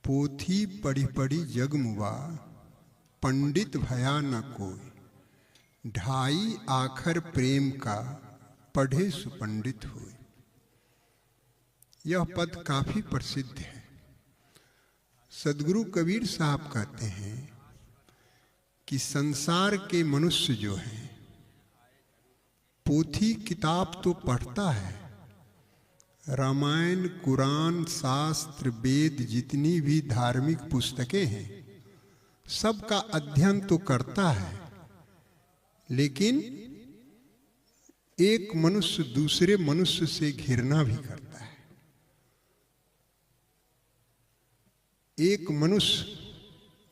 पोथी पढ़ी पढ़ी जग मुआ, पंडित भया न कोई। ढाई आखर प्रेम का, पढ़े सुपंडित हुए। यह पद काफी प्रसिद्ध है। सदगुरु कबीर साहब कहते हैं कि संसार के मनुष्य जो हैं, पोथी किताब तो पढ़ता है, रामायण, कुरान, शास्त्र, वेद, जितनी भी धार्मिक पुस्तकें हैं, सबका अध्ययन तो करता है, लेकिन एक मनुष्य दूसरे मनुष्य से घृणा भी करता है। एक मनुष्य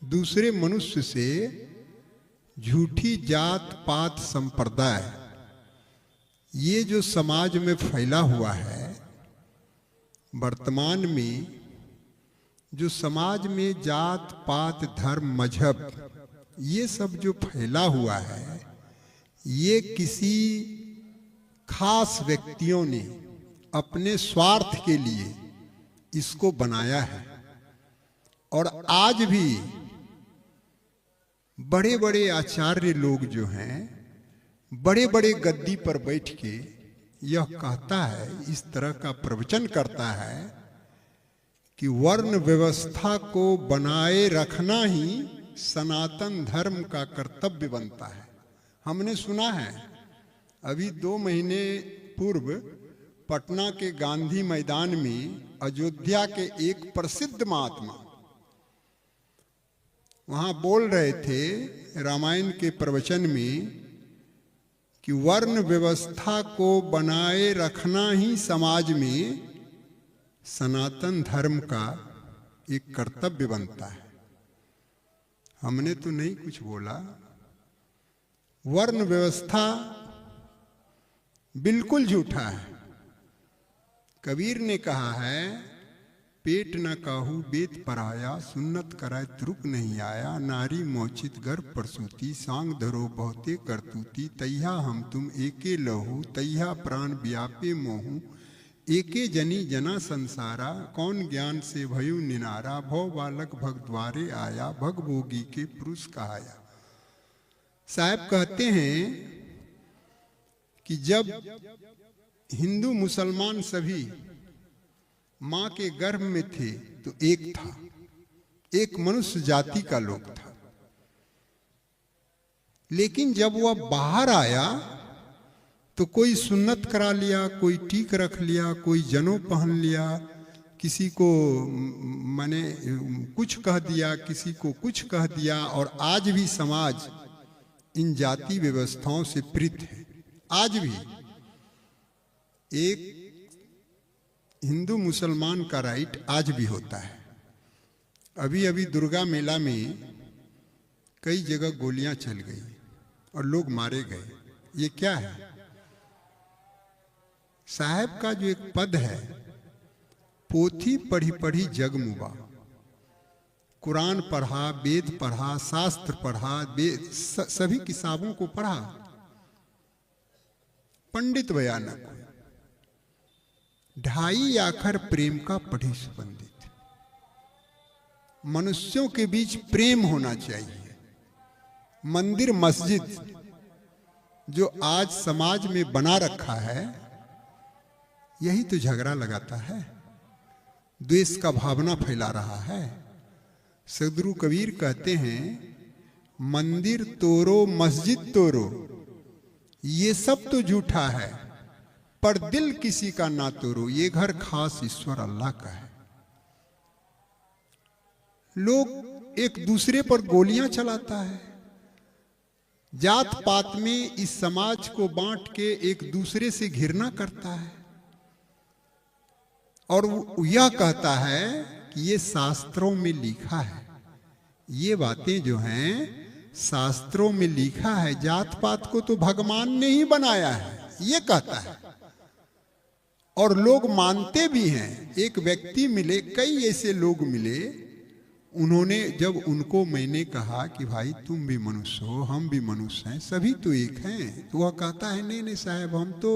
दूसरे मनुष्य से झूठी जात पात संप्रदाय, ये जो समाज में फैला हुआ है, वर्तमान में जो समाज में जात पात धर्म मजहब ये सब जो फैला हुआ है, ये किसी खास व्यक्तियों ने अपने स्वार्थ के लिए इसको बनाया है। और आज भी बड़े बड़े आचार्य लोग जो हैं, बड़े बड़े गद्दी पर बैठ के यह कहता है, इस तरह का प्रवचन करता है कि वर्ण व्यवस्था को बनाए रखना ही सनातन धर्म का कर्तव्य बनता है। हमने सुना है अभी 2 महीने पूर्व पटना के गांधी मैदान में अयोध्या के एक प्रसिद्ध महात्मा वहां बोल रहे थे रामायण के प्रवचन में कि वर्ण व्यवस्था को बनाए रखना ही समाज में सनातन धर्म का एक कर्तव्य बनता है। हमने तो नहीं कुछ बोला। वर्ण व्यवस्था बिल्कुल झूठा है। कबीर ने कहा है, पेट न काहू बेत पराया, सुन्नत कराए तुरुक नहीं आया। नारी मोचित गर्भ प्रसूति, सांग धरो बहुते करतूती। तैया हम तुम एके लहू, तैया प्राण व्यापे मोहू। एके जनी जना संसारा, कौन ज्ञान से भयु निनारा। भव बालक भग द्वारे आया, भग भोगी के पुरुष कहाया। साहब कहते हैं कि जब हिंदू मुसलमान सभी मां के गर्भ में थे तो एक था, एक मनुष्य जाति का लोग था। लेकिन जब वह बाहर आया तो कोई सुन्नत करा लिया, कोई टीक रख लिया, कोई जनेऊ पहन लिया, किसी को माने कुछ कह दिया, किसी को कुछ कह दिया। और आज भी समाज इन जाति व्यवस्थाओं से प्रीत है। आज भी एक हिंदू मुसलमान का राइट आज भी होता है। अभी अभी दुर्गा मेला में कई जगह गोलियां चल गई और लोग मारे गए। ये क्या है? साहब का जो एक पद है, पोथी पढ़ी पढ़ी जग मुआ, कुरान पढ़ा, वेद पढ़ा, शास्त्र पढ़ा, सभी किताबों को पढ़ा, पंडित बयान को। ढाई आखर प्रेम का पढ़े सुपंडित। मनुष्यों के बीच प्रेम होना चाहिए। मंदिर मस्जिद जो आज समाज में बना रखा है, यही तो झगड़ा लगाता है, द्वेष का भावना फैला रहा है। सदगुरु कबीर कहते हैं, मंदिर तोड़ो मस्जिद तोड़ो, ये सब तो झूठा है, पर दिल किसी का ना तोड़ो, ये घर खास ईश्वर अल्लाह का है। लोग एक दूसरे पर गोलियां चलाता है। जात पात में इस समाज को बांट के एक दूसरे से घृणा करता है और यह कहता है कि ये शास्त्रों में लिखा है। ये बातें जो हैं शास्त्रों में लिखा है। जात पात को तो भगवान ने ही बनाया है, ये कहता है। और लोग मानते भी हैं। एक व्यक्ति मिले, कई ऐसे लोग मिले, उन्होंने जब उनको मैंने कहा कि भाई तुम भी मनुष्य हो, हम भी मनुष्य हैं, सभी तो एक हैं, तो वह कहता है नहीं नहीं साहब, हम तो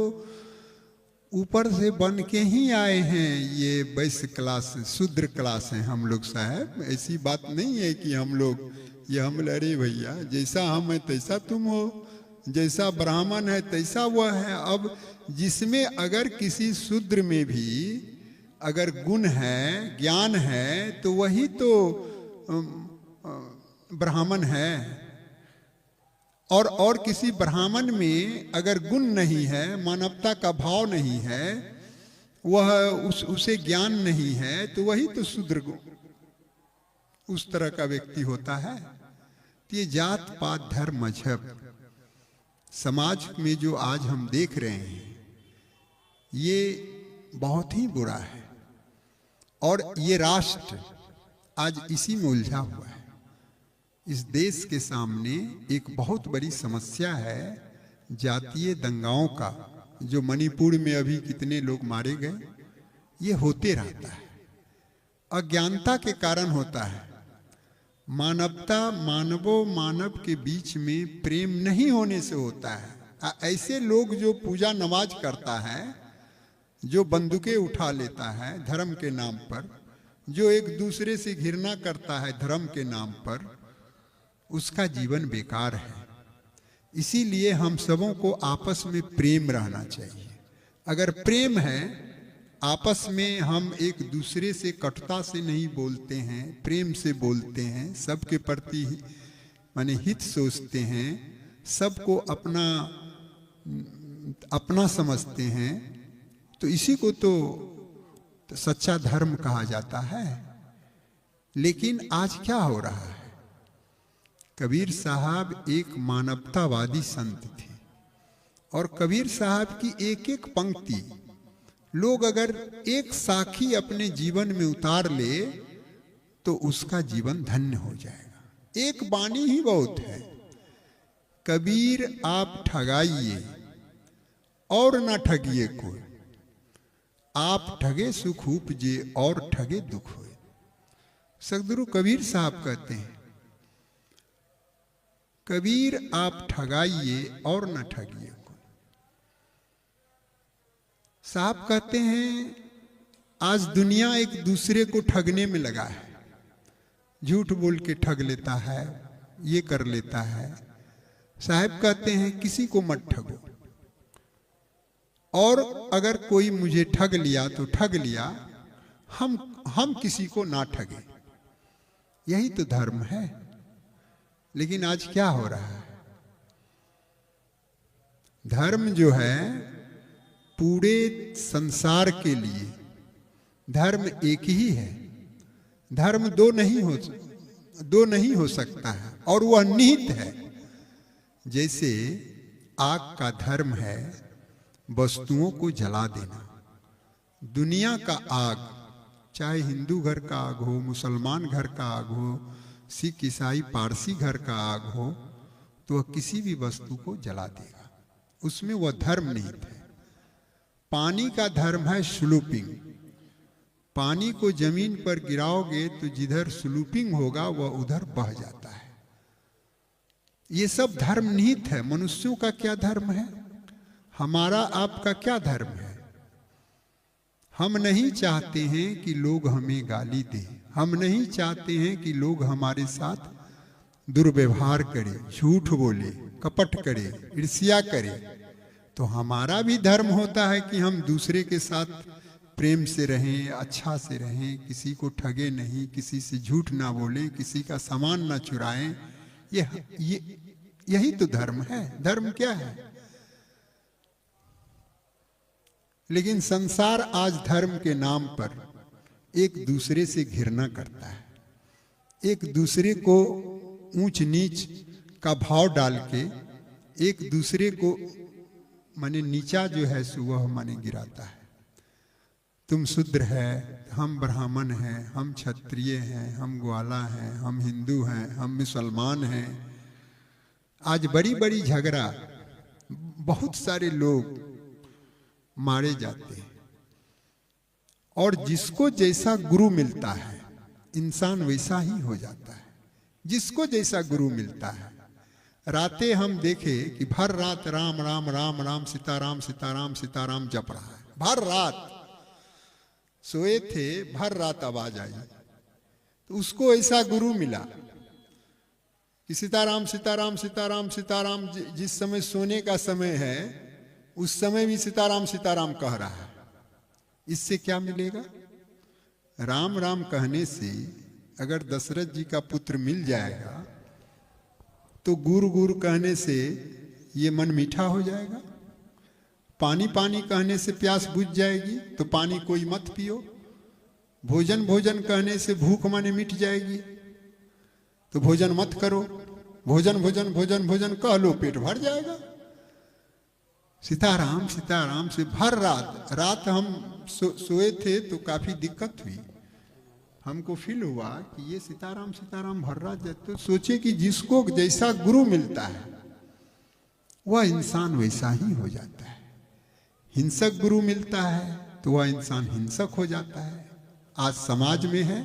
ऊपर से बन के ही आए हैं, ये वैश्य क्लास शूद्र क्लास है हम लोग साहब। ऐसी बात नहीं है कि हम लोग ये हम, अरे भैया जैसा हम है तैसा तुम हो, जैसा ब्राह्मण है तैसा वह है। अब जिसमें अगर किसी शूद्र में भी अगर गुण है, ज्ञान है, तो वही तो ब्राह्मण है। और किसी ब्राह्मण में अगर गुण नहीं है, मानवता का भाव नहीं है, वह उसे ज्ञान नहीं है, तो वही तो शूद्र उस तरह का व्यक्ति होता है। तो ये जात पात धर्म मजहब समाज में जो आज हम देख रहे हैं, ये बहुत ही बुरा है। और ये राष्ट्र आज इसी में उलझा हुआ है। इस देश के सामने एक बहुत बड़ी समस्या है जातीय दंगाओं का, जो मणिपुर में अभी कितने लोग मारे गए, ये होते रहता है। अज्ञानता के कारण होता है। मानवता मानव के बीच में प्रेम नहीं होने से होता है। ऐसे लोग जो पूजा नमाज करता है, जो बंदूकें उठा लेता है धर्म के नाम पर, जो एक दूसरे से घृणा करता है धर्म के नाम पर, उसका जीवन बेकार है। इसीलिए हम सबों को आपस में प्रेम रहना चाहिए। अगर प्रेम है, आपस में हम एक दूसरे से कटुता से नहीं बोलते हैं, प्रेम से बोलते हैं, सबके प्रति माने हित सोचते हैं, सबको अपना समझते हैं, तो इसी को तो सच्चा धर्म कहा जाता है। लेकिन आज क्या हो रहा है? कबीर साहब एक मानवतावादी संत थे, और कबीर साहब की एक एक पंक्ति लोग अगर एक साखी अपने जीवन में उतार ले तो उसका जीवन धन्य हो जाएगा। एक बानी ही बहुत है। कबीर आप ठगाइए और ना ठगिए कोई, आप ठगे सुख उपजे और ठगे दुख होए। सदगुरु कबीर साहब कहते हैं, कबीर आप ठगाइए और न ठगिए कोई। साहब कहते हैं आज दुनिया एक दूसरे को ठगने में लगा है, झूठ बोल के ठग लेता है, ये कर लेता है। साहब कहते हैं किसी को मत ठगो, और अगर कोई मुझे ठग लिया तो ठग लिया, हम किसी को ना ठगे। यही तो धर्म है। लेकिन आज क्या हो रहा है? धर्म जो है पूरे संसार के लिए, धर्म एक ही है। धर्म दो नहीं हो सकता है, और वह निहित है। जैसे आग का धर्म है वस्तुओं को जला देना। दुनिया का आग, चाहे हिंदू घर का आग हो, मुसलमान घर का आग हो, सिख ईसाई पारसी घर का आग हो, तो वह किसी भी वस्तु को जला देगा। उसमें वह धर्म निहित है। पानी का धर्म है स्लूपिंग। पानी को जमीन पर गिराओगे तो जिधर स्लूपिंग होगा वह उधर बह जाता है। ये सब धर्म निहित है। मनुष्यों का क्या धर्म है? हमारा आपका क्या धर्म है? हम नहीं चाहते हैं कि लोग हमें गाली दें, हम नहीं चाहते हैं कि लोग हमारे साथ दुर्व्यवहार करें, झूठ बोले, कपट करे, ईर्ष्या करे। तो हमारा भी धर्म होता है कि हम दूसरे के साथ प्रेम से रहें, अच्छा से रहें, किसी को ठगे नहीं, किसी से झूठ ना बोलें, किसी का सामान ना चुराएं। यही तो धर्म है। धर्म क्या है? लेकिन संसार आज धर्म के नाम पर एक दूसरे से घृणा करता है, एक दूसरे को ऊंच नीच का भाव डाल के एक दूसरे को माने नीचा जो है वह माने गिराता है। तुम शूद्र है, हम ब्राह्मण हैं, हम क्षत्रिय हैं, हम ग्वाला हैं, हम हिंदू हैं, हम मुसलमान हैं। आज बड़ी बड़ी झगड़ा, बहुत सारे लोग मारे जाते हैं। और जिसको जैसा गुरु मिलता है इंसान वैसा ही हो जाता है। जिसको जैसा गुरु मिलता है। रातें हम देखे कि भर रात राम राम राम राम सीताराम सीताराम सीताराम जप रहा है, भर रात सोए थे, भर रात आवाज आई। तो उसको ऐसा गुरु मिला कि सीताराम सीताराम सीताराम सीताराम, जिस समय सोने का समय है उस समय भी सीताराम सीताराम कह रहा है। इससे क्या मिलेगा? राम राम कहने से अगर दशरथ जी का पुत्र मिल जाएगा तो गुरु गुरु कहने से ये मन मीठा हो जाएगा। पानी पानी कहने से प्यास बुझ जाएगी, तो पानी कोई मत पियो। भोजन भोजन कहने से भूख माने मिट जाएगी, तो भोजन मत करो। भोजन भोजन भोजन भोजन कह लो, पेट भर जाएगा। सीताराम सीताराम से भर रात, रात हम सोए थे तो काफी दिक्कत हुई। हमको फील हुआ कि ये सीताराम सीताराम भर रात, तो सोचे कि जिसको जैसा गुरु मिलता है वह इंसान वैसा ही हो जाता है। हिंसक गुरु मिलता है तो वह इंसान हिंसक हो जाता है। आज समाज में है,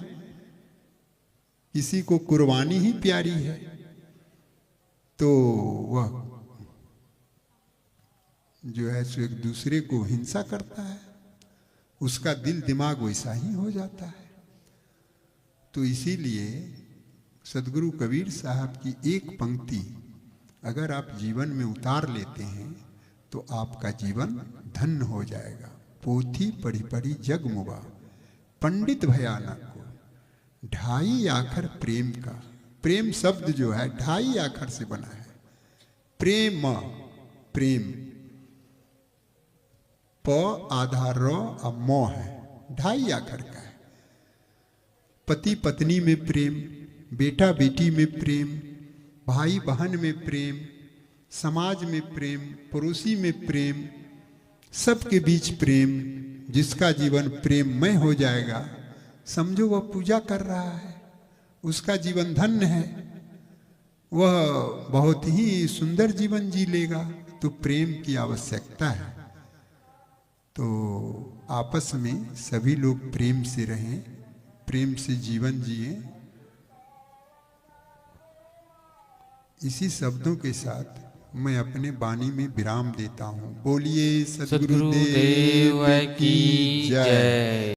किसी को कुर्बानी ही प्यारी है तो वह जो है सो एक दूसरे को हिंसा करता है, उसका दिल दिमाग वैसा ही हो जाता है। तो इसीलिए सदगुरु कबीर साहब की एक पंक्ति अगर आप जीवन में उतार लेते हैं तो आपका जीवन धन्य हो जाएगा। पोथी पढ़ी पढ़ी जग मुआ, पंडित भयानक को ढाई आखर प्रेम का। प्रेम शब्द जो है ढाई आखर से बना है। प्रेम, प्रेम प आधार र और म है, ढाई आखर का है। पति पत्नी में प्रेम, बेटा बेटी में प्रेम, भाई बहन में प्रेम, समाज में प्रेम, पड़ोसी में प्रेम, सबके बीच प्रेम। जिसका जीवन प्रेममय हो जाएगा समझो वह पूजा कर रहा है, उसका जीवन धन्य है, वह बहुत ही सुंदर जीवन जी लेगा। तो प्रेम की आवश्यकता है। तो आपस में सभी लोग प्रेम से रहें, प्रेम से जीवन जिए। इसी शब्दों के साथ मैं अपने वाणी में विराम देता हूँ। बोलिए सद्गुरुदेव की जय।